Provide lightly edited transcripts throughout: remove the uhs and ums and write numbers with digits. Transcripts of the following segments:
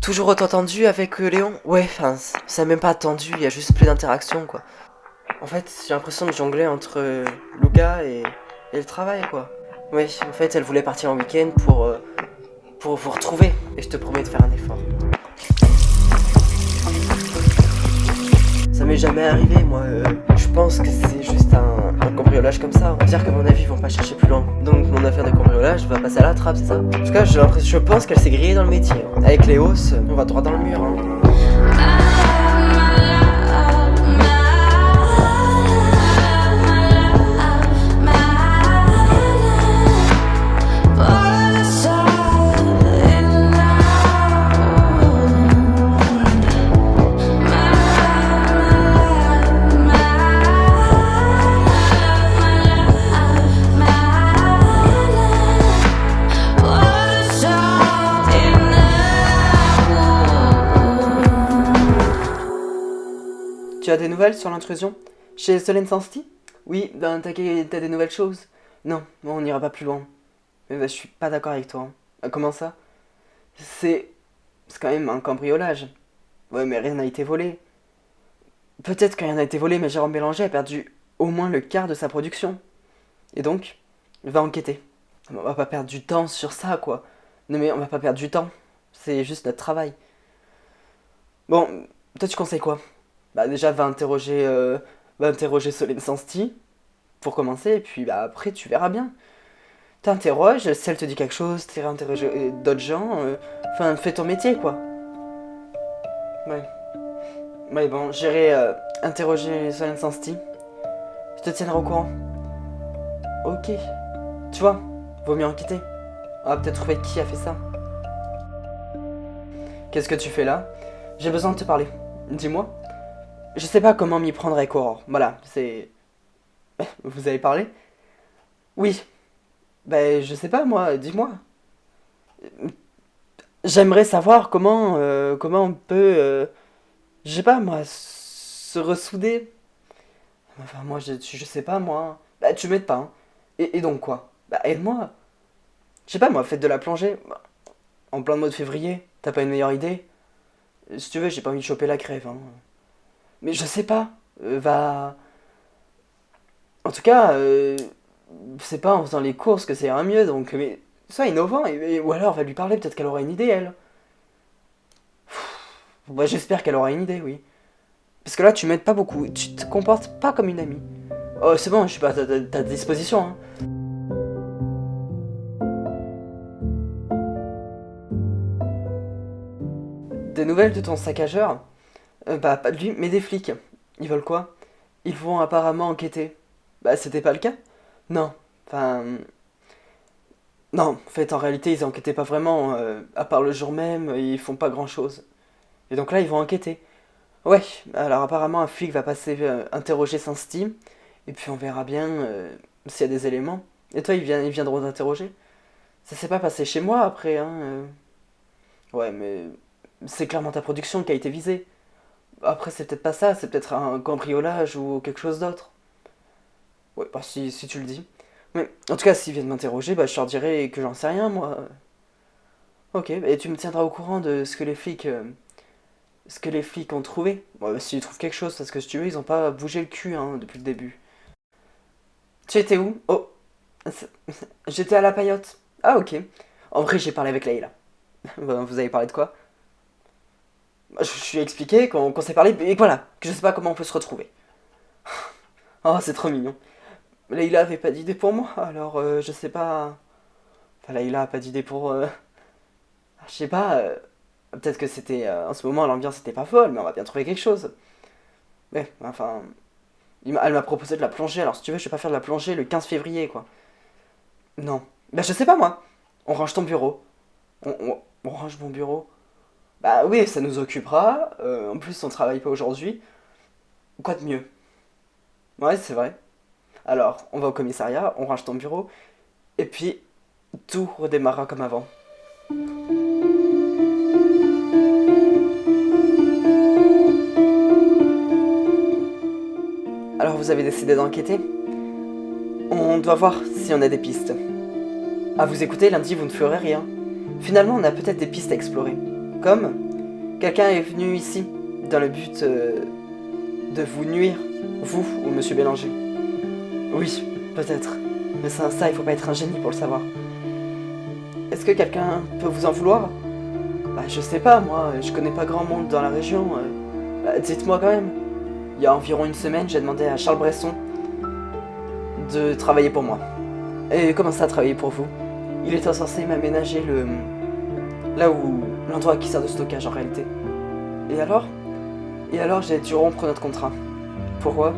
Toujours autant tendu avec Léon? Ouais, enfin, c'est même pas tendu, il y a juste plus d'interactions, quoi. En fait, j'ai l'impression de jongler entre Luca et le travail, quoi. Oui, en fait, elle voulait partir en week-end pour vous retrouver, et je te promets de faire un effort. Ça m'est jamais arrivé, moi. Je pense que c'est juste un cambriolage comme ça. On va dire qu'à mon avis, ils vont pas chercher plus loin. Donc, mon affaire de cambriolage va passer à la trappe, c'est ça? En tout cas, je pense qu'elle s'est grillée dans le métier. Avec les hausses, on va droit dans le mur. Tu as des nouvelles sur l'intrusion? Chez Solène Sansti? Oui, ben t'as des nouvelles choses? Non, on n'ira pas plus loin. Mais ben, je suis pas d'accord avec toi. Comment ça? C'est. C'est quand même un cambriolage. Ouais, mais rien n'a été volé. Peut-être que rien n'a été volé, mais Jérôme Bélanger a perdu au moins le quart de sa production. Et donc, il va enquêter. On va pas perdre du temps sur ça, quoi. Non, mais on va pas perdre du temps. C'est juste notre travail. Bon, toi tu conseilles quoi? Bah déjà va interroger Solène Sansti pour commencer et puis bah après tu verras bien. T'interroges, si elle te dit quelque chose, t'iras interroger d'autres gens, enfin fais ton métier quoi. Ouais. Ouais bon, j'irai interroger Solène Sansti. Je te tiendrai au courant. Ok. Tu vois, vaut mieux enquêter. On va peut-être trouver qui a fait ça. Qu'est-ce que tu fais là? J'ai besoin de te parler. Dis-moi. Je sais pas comment m'y prendre avec Aurore. Voilà, c'est. Vous avez parlé? Oui. Ben, je sais pas, moi, dis-moi. J'aimerais savoir comment on peut, je sais pas, moi, se ressouder. Enfin, moi, je sais pas, moi. Bah, tu m'aides pas, hein. Et donc quoi? Bah, aide-moi. Je sais pas, moi, faites de la plongée. En plein mode février, t'as pas une meilleure idée? Si tu veux, j'ai pas envie de choper la crève, hein. Mais je sais pas. Va. En tout cas, c'est pas en faisant les courses que ça ira mieux, donc. Mais sois innovant, ou alors va lui parler, peut-être qu'elle aura une idée, elle. Bah, j'espère qu'elle aura une idée, oui. Parce que là, tu m'aides pas beaucoup, tu te comportes pas comme une amie. Oh, c'est bon, je suis pas à ta disposition, hein. Des nouvelles de ton saccageur? Bah, pas de lui, mais des flics. Ils veulent quoi? Ils vont apparemment enquêter. Bah, c'était pas le cas? Non. Enfin. Non, en fait, en réalité, ils enquêtaient pas vraiment. À part le jour même, ils font pas grand chose. Et donc là, ils vont enquêter. Ouais, alors apparemment, un flic va passer interroger Saint-Steam. Et puis on verra bien s'il y a des éléments. Et toi, ils viendront t'interroger? Ça s'est pas passé chez moi après, hein. Ouais, mais c'est clairement ta production qui a été visée. Après, c'est peut-être pas ça, c'est peut-être un cambriolage ou quelque chose d'autre. Ouais, bah si tu le dis. Mais en tout cas, s'ils viennent m'interroger, bah je leur dirai que j'en sais rien, moi. Ok, et tu me tiendras au courant de ce que les flics ont trouvé. Ouais, bah, s'ils trouvent quelque chose, parce que si tu veux, ils ont pas bougé le cul hein, depuis le début. Tu étais où? Oh, j'étais à la paillote. Ah ok. En vrai, j'ai parlé avec Leïla. Vous avez parlé de quoi? Je lui ai expliqué qu'on s'est parlé, et voilà, que je sais pas comment on peut se retrouver. Oh, c'est trop mignon. Leïla avait pas d'idée pour moi, alors je sais pas. Enfin, Leïla a pas d'idée pour. Je sais pas, peut-être que c'était. En ce moment, l'ambiance était pas folle, mais on va bien trouver quelque chose. Mais, enfin. Elle m'a proposé de la plongée, alors si tu veux, je vais pas faire de la plongée le 15 février, quoi. Non. Bah, je sais pas moi. On range ton bureau. On range mon bureau. Bah oui, ça nous occupera. En plus, on travaille pas aujourd'hui. Quoi de mieux? Ouais, c'est vrai. Alors, on va au commissariat, on range ton bureau, et puis tout redémarrera comme avant. Alors, vous avez décidé d'enquêter? On doit voir si on a des pistes. À vous écouter, lundi, vous ne ferez rien. Finalement, on a peut-être des pistes à explorer. Comme Quelqu'un est venu ici dans le but de vous nuire, vous ou Monsieur Bélanger. Oui, peut-être. Mais ça, il faut pas être un génie pour le savoir. Est-ce que quelqu'un peut vous en vouloir? Bah, je sais pas, moi, je connais pas grand monde dans la région. Dites-moi quand même. Il y a environ une semaine, j'ai demandé à Charles Bresson de travailler pour moi. Et comment ça, travailler pour vous? Il était censé m'aménager l'endroit qui sert de stockage en réalité. Et alors? Et alors, j'ai dû rompre notre contrat. Pourquoi?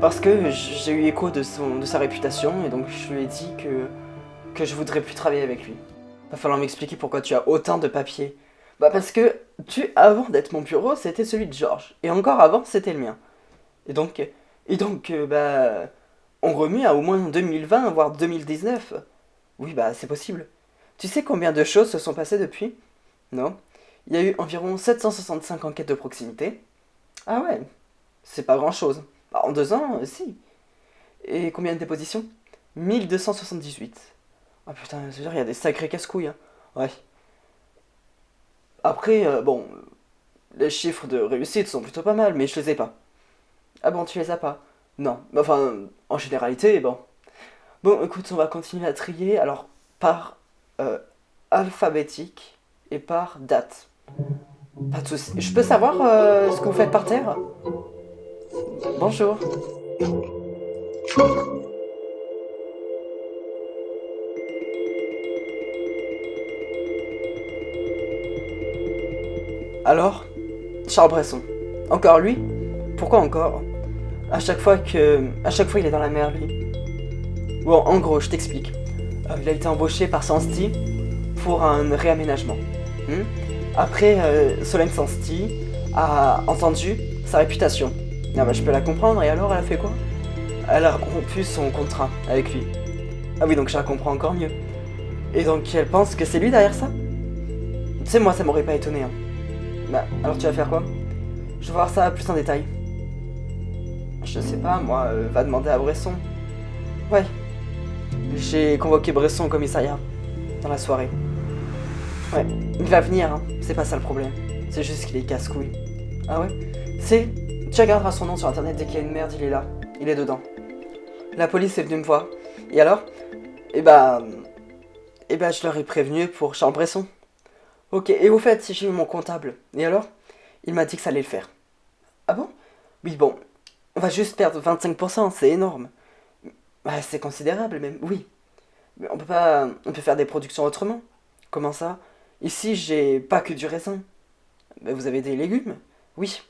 Parce que j'ai eu écho de sa réputation, et donc je lui ai dit que je voudrais plus travailler avec lui. Va falloir m'expliquer pourquoi tu as autant de papiers. Bah parce que avant d'être mon bureau, c'était celui de Georges. Et encore avant, c'était le mien. Et donc, bah, on remue à au moins 2020, voire 2019. Oui, bah, c'est possible. Tu sais combien de choses se sont passées depuis? Non. Il y a eu environ 765 enquêtes de proximité. Ah ouais, c'est pas grand-chose. Bah, en 2 ans, si. Et combien de dépositions? 1278. Ah putain, c'est-à-dire il y a des sacrés casse-couilles, hein. Ouais. Après, bon, les chiffres de réussite sont plutôt pas mal, mais je les ai pas. Ah bon, tu les as pas? Non. Enfin, en généralité, bon. Bon, écoute, on va continuer à trier, alors par euh, alphabétique et par date. Pas de soucis. Je peux savoir ce que vous faites par terre? Bonjour. Alors, Charles Bresson. Encore lui? Pourquoi encore? À chaque fois il est dans la mer, lui. Bon, en gros, je t'explique. Il a été embauché par Sansti pour un réaménagement. Hmm. Après, Solène Sansti a entendu sa réputation. Ah bah, je peux la comprendre, et alors elle a fait quoi? Elle a rompu son contrat avec lui. Ah oui, donc je la comprends encore mieux. Et donc elle pense que c'est lui derrière ça? Tu sais, moi ça m'aurait pas étonné. Hein. Bah, alors tu vas faire quoi? Je vais voir ça plus en détail. Je sais pas, moi, va demander à Bresson. Ouais, j'ai convoqué Bresson au commissariat, dans la soirée. Ouais, il va venir, hein. C'est pas ça le problème. C'est juste qu'il est casse-couille. Ah ouais? Tu regarderas son nom sur internet, dès qu'il y a une merde, il est là. Il est dedans. La police est venue me voir. Et alors? Eh bah... je leur ai prévenu pour Charles Bresson. Ok, et au fait, si j'ai eu mon comptable. Et alors? Il m'a dit que ça allait le faire. Ah bon? Oui, bon. On va juste perdre 25%, c'est énorme. Bah, c'est considérable même, oui. Mais on peut faire des productions autrement. Comment ça? Ici, j'ai pas que du raisin. Mais vous avez des légumes? Oui.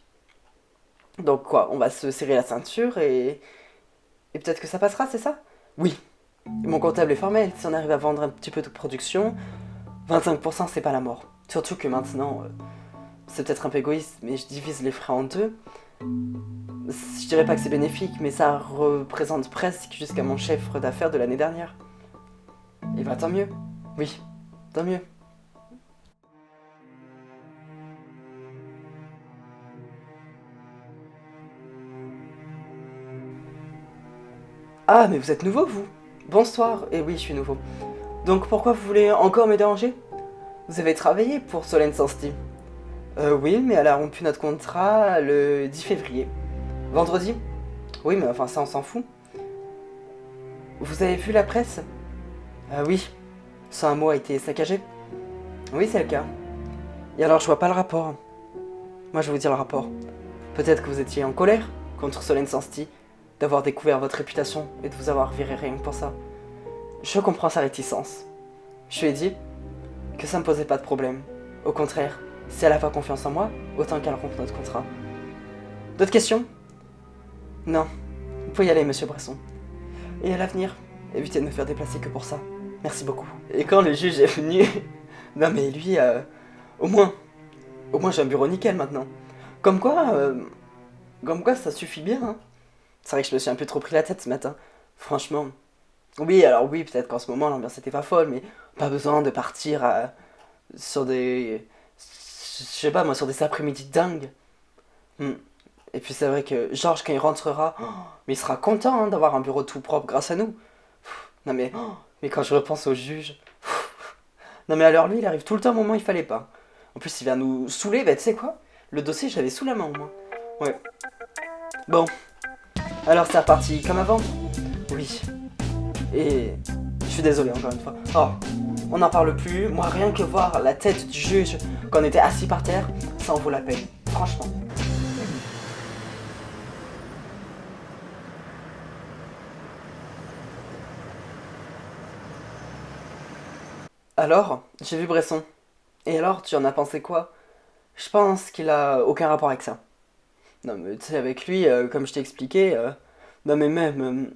Donc quoi, on va se serrer la ceinture et peut-être que ça passera, c'est ça? Oui. Mon comptable est formel, si on arrive à vendre un petit peu de production, 25% c'est pas la mort. Surtout que maintenant, c'est peut-être un peu égoïste, mais je divise les frais en deux. Je dirais pas que c'est bénéfique, mais ça représente presque jusqu'à mon chiffre d'affaires de l'année dernière. Et bah tant mieux. Oui, tant mieux. Ah, mais vous êtes nouveau, vous? Bonsoir. Et oui, je suis nouveau. Donc pourquoi vous voulez encore me déranger? Vous avez travaillé pour Solène Sansti. Oui, mais elle a rompu notre contrat le 10 février. Vendredi? Oui, mais enfin ça on s'en fout. Vous avez vu la presse? Ah oui, son mot a été saccagé. Oui, c'est le cas. Et alors je vois pas le rapport. Moi je vais vous dire le rapport. Peut-être que vous étiez en colère contre Solène Sansti d'avoir découvert votre réputation et de vous avoir viré rien que pour ça. Je comprends sa réticence. Je lui ai dit que ça me posait pas de problème. Au contraire, si elle a pas confiance en moi, autant qu'elle rompe notre contrat. D'autres questions? Non. Vous pouvez y aller, monsieur Bresson. Et à l'avenir, évitez de me faire déplacer que pour ça. Merci beaucoup. Et quand le juge est venu... Non mais lui, au moins... Au moins j'ai un bureau nickel maintenant. Comme quoi... Comme quoi ça suffit bien, hein. C'est vrai que je me suis un peu trop pris la tête ce matin. Franchement. Oui, alors oui, peut-être qu'en ce moment l'ambiance était pas folle, mais pas besoin de partir sur des... Je sais pas moi, sur des après-midi dingues. Hmm. Et puis c'est vrai que Georges, quand il rentrera, mais il sera content hein, d'avoir un bureau tout propre grâce à nous. Non mais quand je repense au juge... Non mais alors lui, il arrive tout le temps au moment où il fallait pas. En plus, il vient nous saouler, bah tu sais quoi? Le dossier, je l'avais sous la main au moins. Ouais. Bon, alors c'est reparti comme avant? Oui. Et je suis désolé encore une fois. Oh, on n'en parle plus. Moi, rien que voir la tête du juge quand on était assis par terre, ça en vaut la peine. Franchement. Alors, j'ai vu Bresson. Et alors, tu en as pensé quoi? Je pense qu'il a aucun rapport avec ça. Non, mais tu sais, avec lui, comme je t'ai expliqué, non, mais même.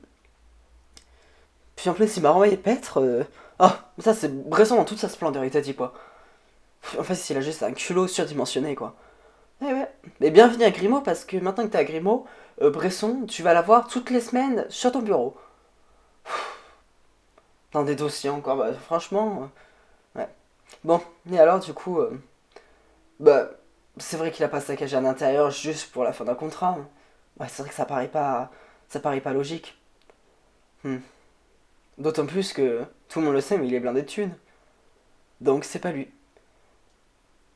Puis en plus, il m'a renvoyé paître. Ah, ça, c'est Bresson dans toute sa splendeur, il t'a dit quoi? En fait, il a juste un culot surdimensionné, quoi. Eh ouais. Mais bienvenue à Grimaud, parce que maintenant que t'es à Grimaud, Bresson, tu vas l'avoir toutes les semaines sur ton bureau. Dans des dossiers encore, bah, franchement. Ouais. Bon, et alors, du coup, bah, c'est vrai qu'il a pas saccagé un intérieur juste pour la fin d'un contrat, hein. Ouais, c'est vrai que ça paraît pas logique. Hmm. D'autant plus que tout le monde le sait, mais il est blindé de thunes. Donc c'est pas lui.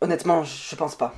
Honnêtement, je pense pas.